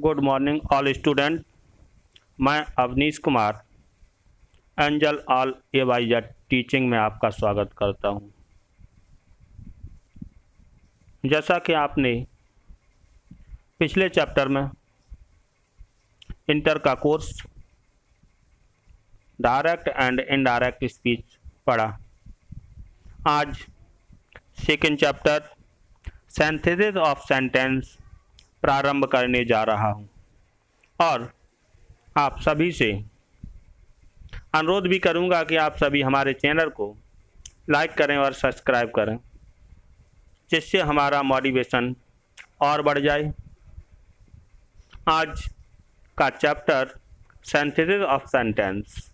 Good morning all student. मैं Avneesh Kumar Angel all AYZ teaching में आपका स्वागत करता हूं। जैसा कि आपने पिछले चैप्टर में इंटर का course direct and indirect speech पढ़ा, आज second chapter synthesis of sentence प्रारंभ करने जा रहा हूं और आप सभी से अनुरोध भी करूंगा कि आप सभी हमारे चैनल को लाइक करें और सब्सक्राइब करें, जिससे हमारा मोटिवेशन और बढ़ जाए। आज का चैप्टर सिंथेसिस ऑफ सेंटेंस।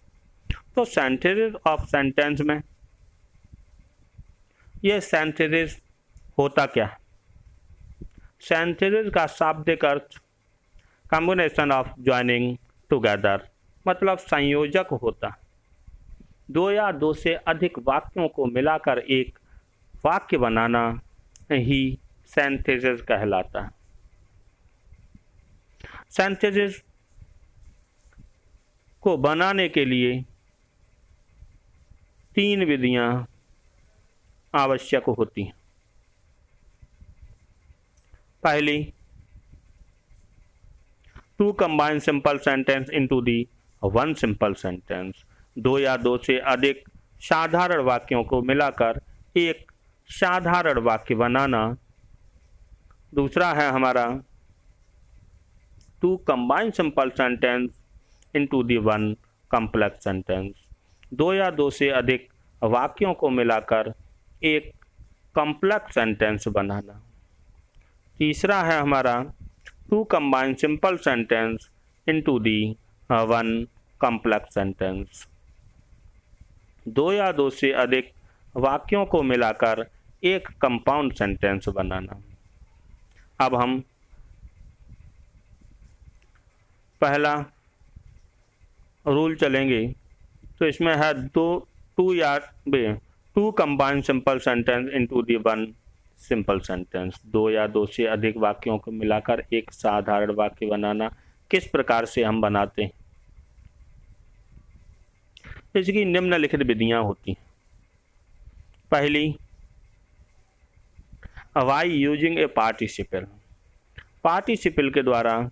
तो सिंथेसिस ऑफ सेंटेंस में ये सिंथेसिस होता क्या है? सिंथेसिस का शाब्दिक अर्थ कॉम्बिनेशन ऑफ ज्वाइनिंग टुगेदर, मतलब संयोजक होता। दो या दो से अधिक वाक्यों को मिलाकर एक वाक्य बनाना ही सिंथेसिस कहलाता है। सिंथेसिस को बनाने के लिए तीन विधियां आवश्यक होती हैं। पहली, to combine simple sentence into the one simple sentence, दो या दो से अधिक साधारण वाक्यों को मिलाकर एक साधारण वाक्य बनाना। दूसरा है हमारा to combine simple sentence into the one complex sentence, दो या दो से अधिक वाक्यों को मिलाकर एक कॉम्प्लेक्स सेंटेंस बनाना। तीसरा है हमारा to combine simple sentence into the one complex sentence, दो या दो से अधिक वाक्यों को मिलाकर एक कंपाउंड सेंटेंस बनाना। अब हम पहला रूल चलेंगे, तो इसमें है to combine simple sentence into the one simple sentence, दो या दो से अधिक वाक्यों को मिलाकर एक साधारण वाक्य बनाना। किस प्रकार से हम बनाते हैं? इसकी निम्नलिखित विधियां होती हैं। पहली, by using A participle. Participle के द्वारा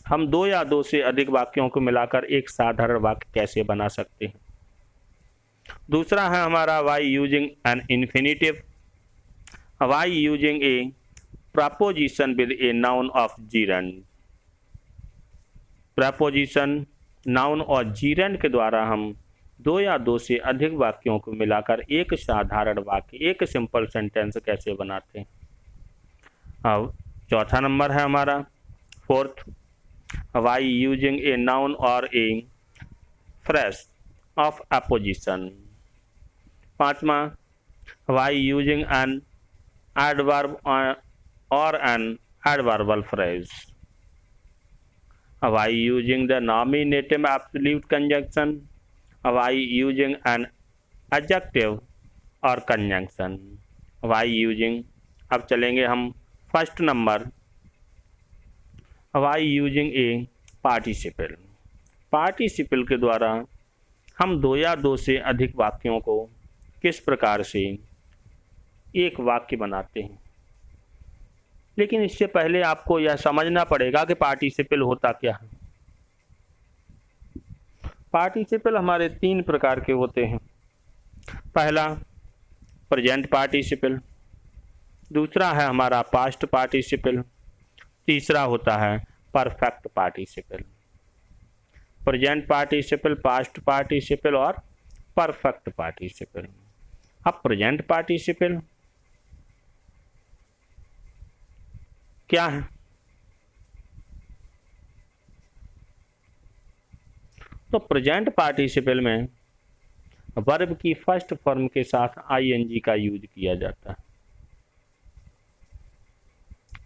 हम दो या दो से अधिक वाक्यों को मिलाकर एक साधारण वाक्य कैसे बना सकते हैं। दूसरा है हमारा by using an infinitive. By using a preposition with a noun of gerund। preposition, noun और gerund के द्वारा हम दो या दो से अधिक वाक्यों को मिलाकर एक साधारण वाक्य, एक सिंपल सेंटेंस कैसे बनाते हैं। अब चौथा नंबर है हमारा fourth, by using a noun or a phrase of apposition। पांचवा, by using an adverb or an adverbial phrase। By using the nominative absolute conjunction, by using an adjective or conjunction, by using। अब चलेंगे हम first number, by using a participle। Participle के द्वारा हम दो या दो से अधिक वाक्यों को किस प्रकार से एक वाक्य बनाते हैं। लेकिन इससे पहले आपको यह समझना पड़ेगा कि पार्टिसिपल होता क्या है। पार्टिसिपल हमारे तीन प्रकार के होते हैं। पहला, प्रेजेंट पार्टिसिपल। दूसरा है हमारा पास्ट पार्टिसिपल। तीसरा होता है perfect participle. Present participle, past participle और परफेक्ट पार्टिसिपल। अब प्रेजेंट पार्टिसिपल क्या है? तो प्रेजेंट पार्टिसिपल में वर्ब की फर्स्ट फॉर्म के साथ ING का यूज किया जाता है।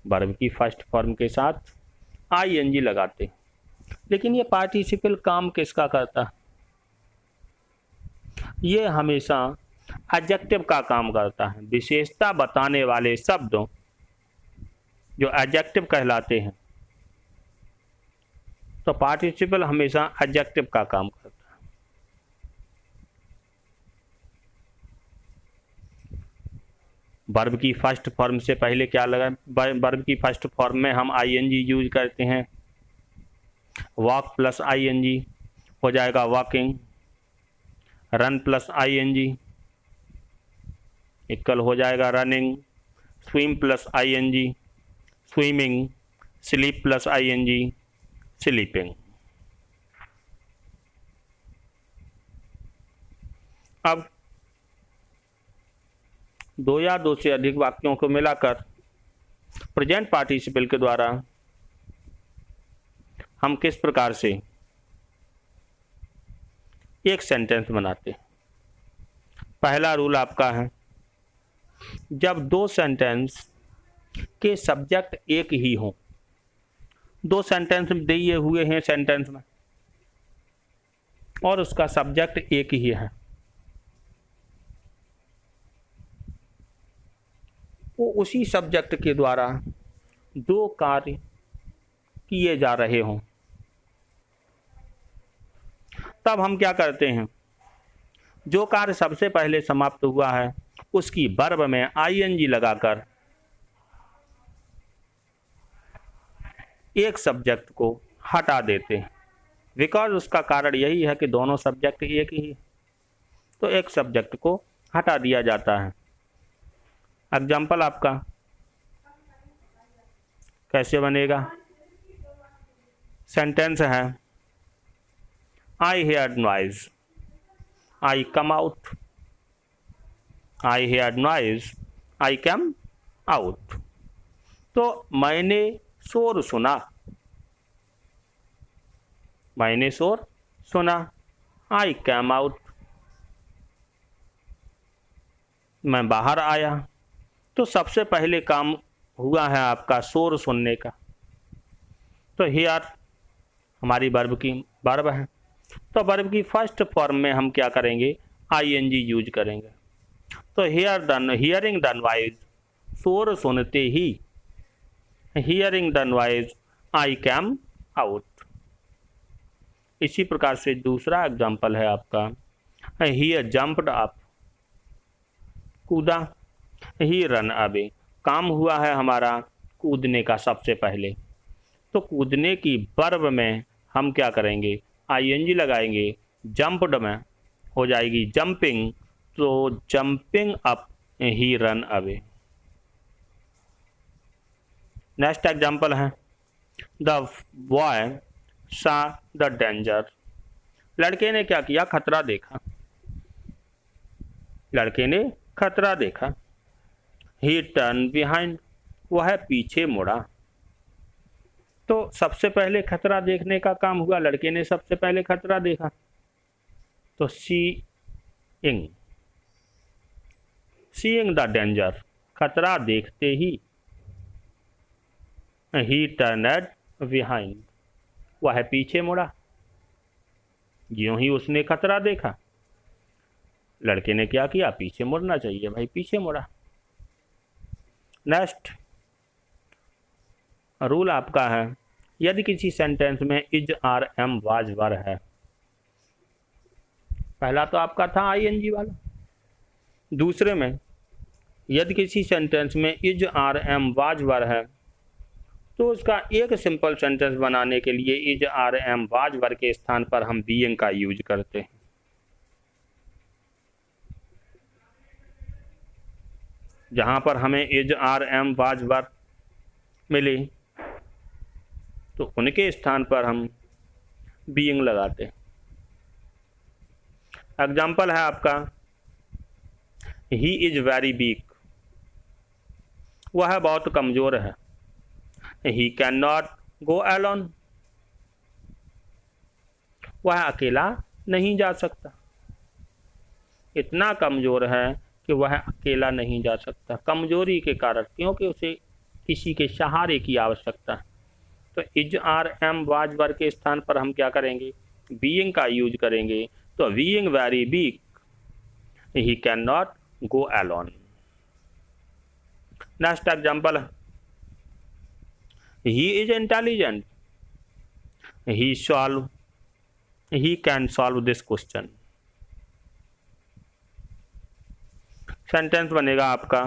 वर्ब की फर्स्ट फॉर्म के साथ ING लगाते हैं। लेकिन ये पार्टिसिपल काम किसका करता है? ये हमेशा एडजेक्टिव का काम करता है। विशेषता बताने वाले शब्दों जो एडजेक्टिव कहलाते हैं तो पार्टिसिपल हमेशा एडजेक्टिव का काम करता है। वर्ब की फर्स्ट फॉर्म से पहले क्या लगा, वर्ब की फर्स्ट फॉर्म में हम आईएनजी यूज करते हैं। वॉक प्लस आईएनजी हो जाएगा walking, run plus ING equal हो जाएगा running, swim plus ING swimming, sleep plus ING sleeping. अब दो या दो से अधिक वाक्यों को मिलाकर प्रेजेंट पार्टिसिपल के द्वारा हम किस प्रकार से एक सेंटेंस बनाते हैं। पहला रूल आपका है, जब दो सेंटेंस के सब्जेक्ट एक ही हों, दो सेंटेंस दिए हुए हैं सेंटेंस में और उसका सब्जेक्ट एक ही है, वो उसी सब्जेक्ट के द्वारा दो कार्य किए जा रहे हों, तब हम क्या करते हैं, जो कार्य सबसे पहले समाप्त हुआ है उसकी वर्ब में आईएनजी लगाकर एक सब्जेक्ट को हटा देते हैं। बिकॉज उसका कारण यही है कि दोनों सब्जेक्ट एक ही, तो एक सब्जेक्ट को हटा दिया जाता है। एग्जाम्पल आपका कैसे बनेगा, सेंटेंस है आई hair noise I come out, I hair noise I come out. तो मैंने शोर सुना, मैंने शोर सुना, आई कैम आउट मैं बाहर आया। तो सबसे पहले काम हुआ है आपका शोर सुनने का, तो हियर हमारी वर्ब है, तो वर्ब की फर्स्ट फॉर्म में हम क्या करेंगे, आईएनजी यूज करेंगे। तो हियरिंग द नॉइज, शोर सुनते ही, hearing the noise I came out. इसी प्रकार से दूसरा एग्जाम्पल है आपका, ही जंप्ड अप, कूदा, ही रन अवे, काम हुआ है हमारा कूदने का सबसे पहले, तो कूदने की वर्ब में हम क्या करेंगे, आईएनजी लगाएंगे। जंप्ड में हो जाएगी जंपिंग, तो जंपिंग अप ही रन अवे। नेक्स्ट एग्जाम्पल है, द बॉय सा द डेंजर, लड़के ने क्या किया, खतरा देखा, लड़के ने खतरा देखा। ही टर्न बिहाइंड, वह पीछे मुड़ा। तो सबसे पहले खतरा देखने का काम हुआ, लड़के ने सबसे पहले खतरा देखा, तो सीइंग द डेंजर, खतरा देखते ही, ही टर्नड बिहाइंड, वह पीछे मुड़ा। ज्यों ही उसने खतरा देखा, लड़के ने क्या किया, पीछे मुड़ना चाहिए भाई, पीछे मुड़ा। नेक्स्ट रूल आपका है, यदि किसी सेंटेंस में is are am was were है, पहला तो आपका था आईएनजी वाला, दूसरे में यदि किसी सेंटेंस में is are am was were है, तो उसका एक सिंपल सेंटेंस बनाने के लिए is are am was were के स्थान पर हम बीइंग का यूज करते हैं। जहां पर हमें is are am was were मिले, तो उनके स्थान पर हम बीइंग लगाते हैं। एग्जाम्पल है आपका, ही इज वेरी वीक, वह बहुत कमजोर है। He can not go alone, वह अकेला नहीं जा सकता, इतना कमजोर है कि वह अकेला नहीं जा सकता, कमजोरी के कारण, क्योंकि उसे किसी के सहारे की आवश्यकता है। तो is are am was were के स्थान पर हम क्या करेंगे, बीइंग का यूज करेंगे। तो being very weak, he can not go alone. Next example, he is intelligent, he can solve this question. Sentence बनेगा आपका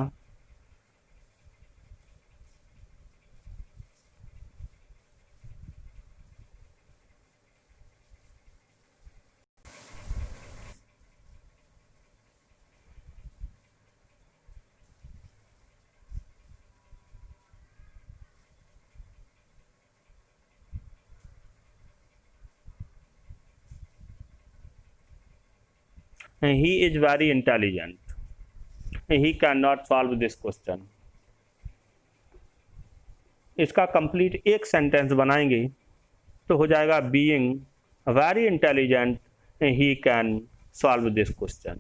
he is very intelligent, he can not solve this question. इसका complete एक sentence बनाएंगे तो हो जाएगा being very intelligent he can solve this question.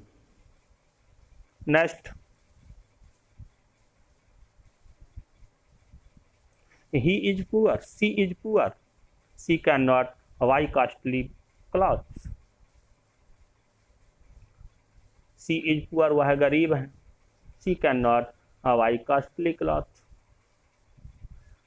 Next, he is poor, she is poor, she cannot buy costly clothes। she is poor, वह गरीब है, she cannot buy costly clothes,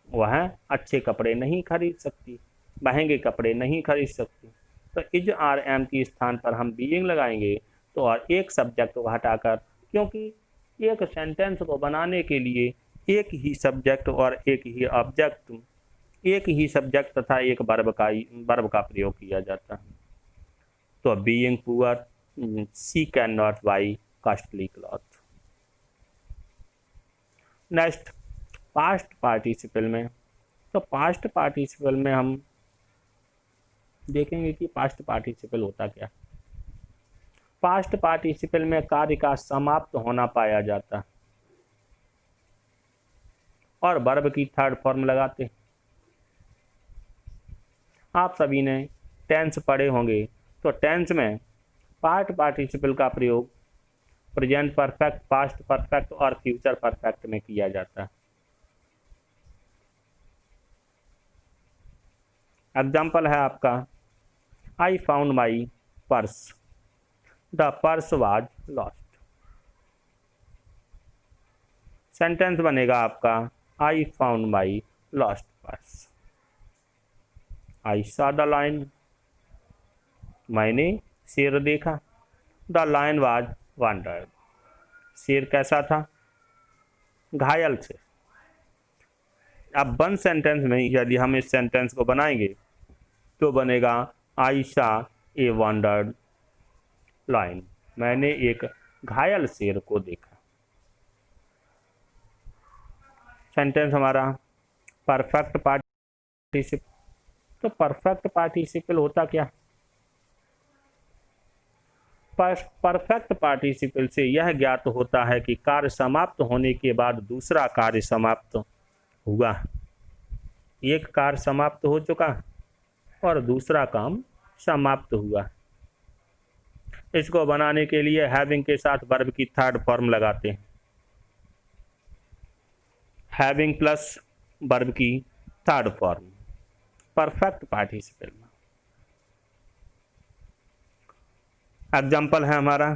वह अच्छे कपड़े नहीं खरीद सकती, महंगे कपड़े नहीं खरीद सकती। तो इज आर एम के स्थान पर हम बीइंग लगाएंगे तो और एक सब्जेक्ट को हटाकर, क्योंकि एक सेंटेंस को बनाने के लिए एक ही सब्जेक्ट और एक ही ऑब्जेक्ट, एक ही सब्जेक्ट तथा एक वर्ब का प्रयोग किया जाता है। तो being poor, she can not by costly cloth. Next, past participle में, तो पास्ट पार्टिसिपल में हम देखेंगे कि पास्ट पार्टिसिपल होता क्या। पास्ट पार्टिसिपल में कार्य का समाप्त होना पाया जाता है और वर्ब की थर्ड फॉर्म लगाते हैं। आप सभी ने टेंस पढ़े होंगे, तो टेंस में पास्ट पार्टिसिपल का प्रयोग प्रेजेंट परफेक्ट, पास्ट परफेक्ट और फ्यूचर परफेक्ट में किया जाता है। एग्जाम्पल है आपका, I found my purse, the purse was lost. Sentence बनेगा आपका, I found my lost purse. I saw the lion, मैंने शेर देखा। द लायन वाज वॉन्डर्ड, शेर कैसा था, घायल से। अब वन सेंटेंस में यदि हम इस सेंटेंस को बनाएंगे तो बनेगा, I saw a wounded lion, मैंने एक घायल शेर को देखा। सेंटेंस हमारा परफेक्ट पार्टिसिपल। तो परफेक्ट पार्टिसिपल होता क्या, परफेक्ट पार्टिसिपल से यह ज्ञात होता है कि कार्य समाप्त होने के बाद दूसरा कार्य समाप्त हुआ। एक कार्य समाप्त हो चुका और दूसरा काम समाप्त हुआ। इसको बनाने के लिए हैविंग के साथ वर्ब की थर्ड फॉर्म लगाते हैं। हैविंग प्लस वर्ब की थर्ड फॉर्म परफेक्ट पार्टिसिपल में। एग्जाम्पल है हमारा,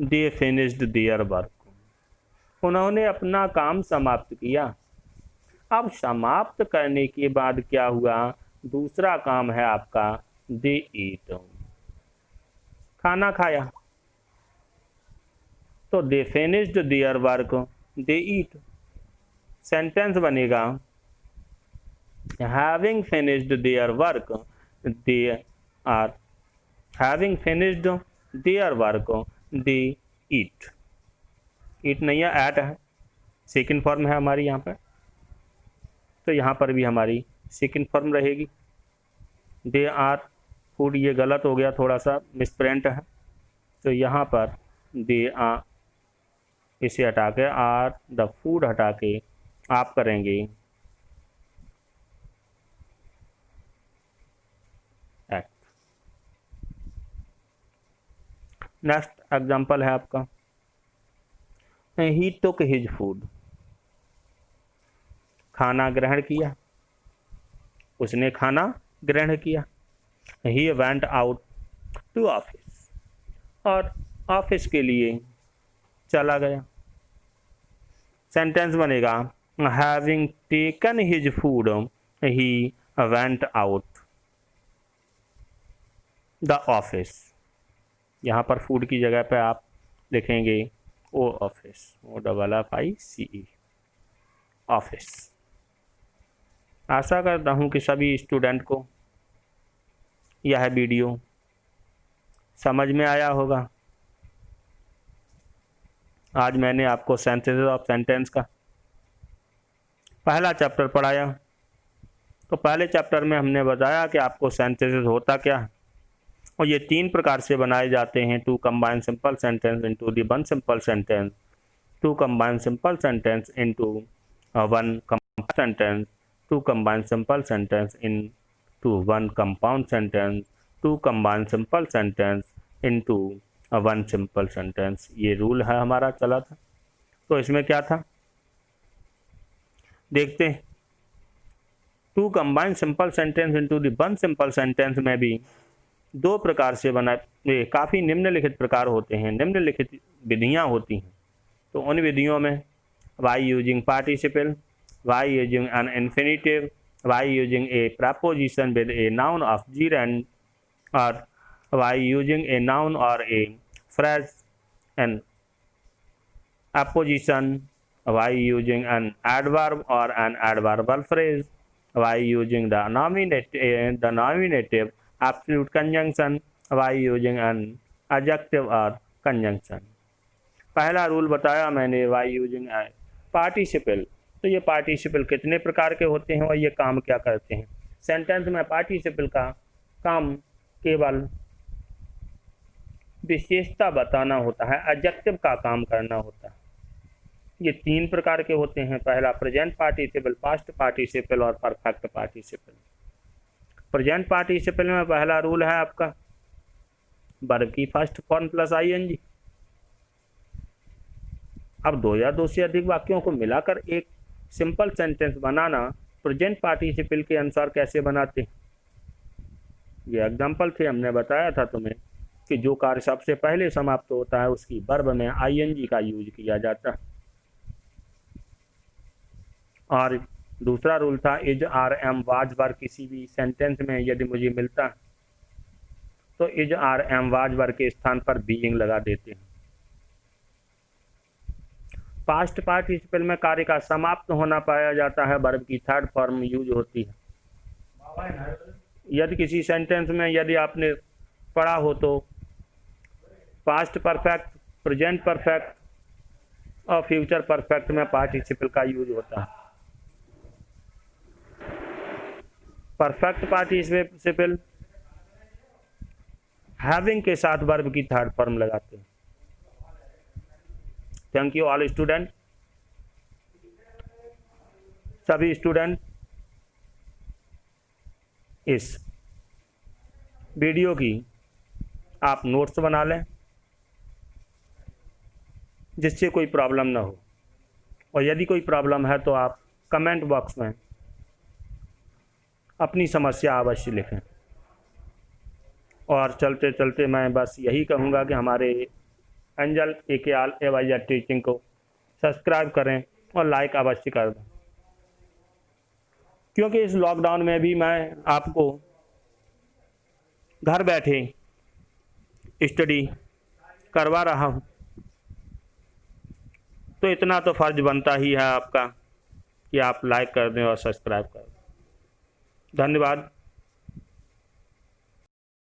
दे फिनिश्ड देयर वर्क, उन्होंने अपना काम समाप्त किया। अब समाप्त करने के बाद क्या हुआ, दूसरा काम है आपका दे ईट, खाना खाया। तो they finished their work, they eat. Sentence बनेगा, having finished their work, they are having finished their work, they eat. Eat नहीं है, एट है, सेकंड फॉर्म है हमारी यहाँ पर, तो यहाँ पर भी हमारी सेकंड फॉर्म रहेगी। दे आर फूड, ये गलत हो गया, थोड़ा सा मिसप्रिंट है, तो यहाँ पर दे आर, इसे हटा के आर द फूड हटा के आप करेंगे एट। नेक्स्ट एग्जाम्पल है आपका, ही टुक हिज फूड, खाना ग्रहण किया, उसने खाना ग्रहण किया। He went out to office, और ऑफिस के लिए चला गया। सेंटेंस बनेगा, Having taken his food, he went out the office. यहाँ पर फूड की जगह पे आप लिखेंगे ओ ऑफिस, OFFICE, ऑफिस। आशा करता हूँ कि सभी स्टूडेंट को यह वीडियो समझ में आया होगा। आज मैंने आपको सेंटेंसेस ऑफ सेंटेंस का पहला चैप्टर पढ़ाया। तो पहले चैप्टर में हमने बताया कि आपको सेंटेंसेस होता क्या है, और ये 3 प्रकार से बनाए जाते हैं: to combine simple sentence into the one simple sentence, to combine simple sentence into one compound sentence, to combine simple sentence into one compound sentence, to combine simple sentence into one simple sentence. ये rule है हमारा चला था। तो इसमें क्या था देखते हैं। To combine simple sentence into the one simple sentence में भी 2 प्रकार से बनाए, काफ़ी निम्नलिखित प्रकार होते हैं, निम्नलिखित विधियां होती हैं। तो उन विधियों में by using participle, by using an infinitive, by using a preposition with a noun of gerund, और वाई यूजिंग ए नाउन और a phrase in apposition, by using an adverb और an adverbial phrase, by using the nominative absolute conjunction, by using an adjective और conjunction. पहला rule बताया मैंने Y using participle. तो ये participle कितने प्रकार के होते हैं और ये काम क्या करते हैं। सेंटेंस में पार्टिसिपल का काम केवल विशेषता बताना होता है, एडजेक्टिव का काम करना होता है। ये 3 प्रकार के होते हैं। पहला प्रेजेंट पार्टिसिपल, पास्ट पार्टिसिपल और परफेक्ट पार्टिसिपल। प्रेजेंट पार्टिसिपल में पहला रूल है आपका वर्ब की फर्स्ट फॉर्म प्लस ING। अब 2 या 2 से अधिक वाक्यों को मिलाकर एक सिंपल सेंटेंस बनाना प्रेजेंट पार्टिसिपल के अनुसार कैसे बनाते हैं, ये एग्जाम्पल थे। हमने बताया था तुम्हें कि जो कार्य सबसे पहले समाप्त होता है उसकी वर्ब में ING का यूज किया जाता है। और दूसरा रूल था is are am was were. किसी भी सेंटेंस में यदि मुझे मिलता है तो is are am was were के स्थान पर बीइंग लगा देते हैं। पास्ट पार्टिसिपल में कार्य का समाप्त होना पाया जाता है, वर्ब की थर्ड फॉर्म यूज होती है। यदि किसी सेंटेंस में यदि आपने पढ़ा हो तो पास्ट परफेक्ट, प्रेजेंट परफेक्ट और फ्यूचर परफेक्ट में पार्टिसिपल का यूज होता है। परफेक्ट पार्टिसिपल हैविंग के साथ वर्ब की थर्ड फॉर्म लगाते हैं। Thank you all student. सभी स्टूडेंट इस वीडियो की आप नोट्स बना लें जिससे कोई प्रॉब्लम ना हो, और यदि कोई प्रॉब्लम है तो आप कमेंट बॉक्स में अपनी समस्या अवश्य लिखें। और चलते चलते मैं बस यही कहूँगा कि हमारे एंजल AKL AYZ टीचिंग को सब्सक्राइब करें और लाइक अवश्य कर दें, क्योंकि इस लॉकडाउन में भी मैं आपको घर बैठे स्टडी करवा रहा हूँ। तो इतना तो फर्ज बनता ही है आपका कि आप लाइक कर दें और सब्सक्राइब कर दें। धन्यवाद।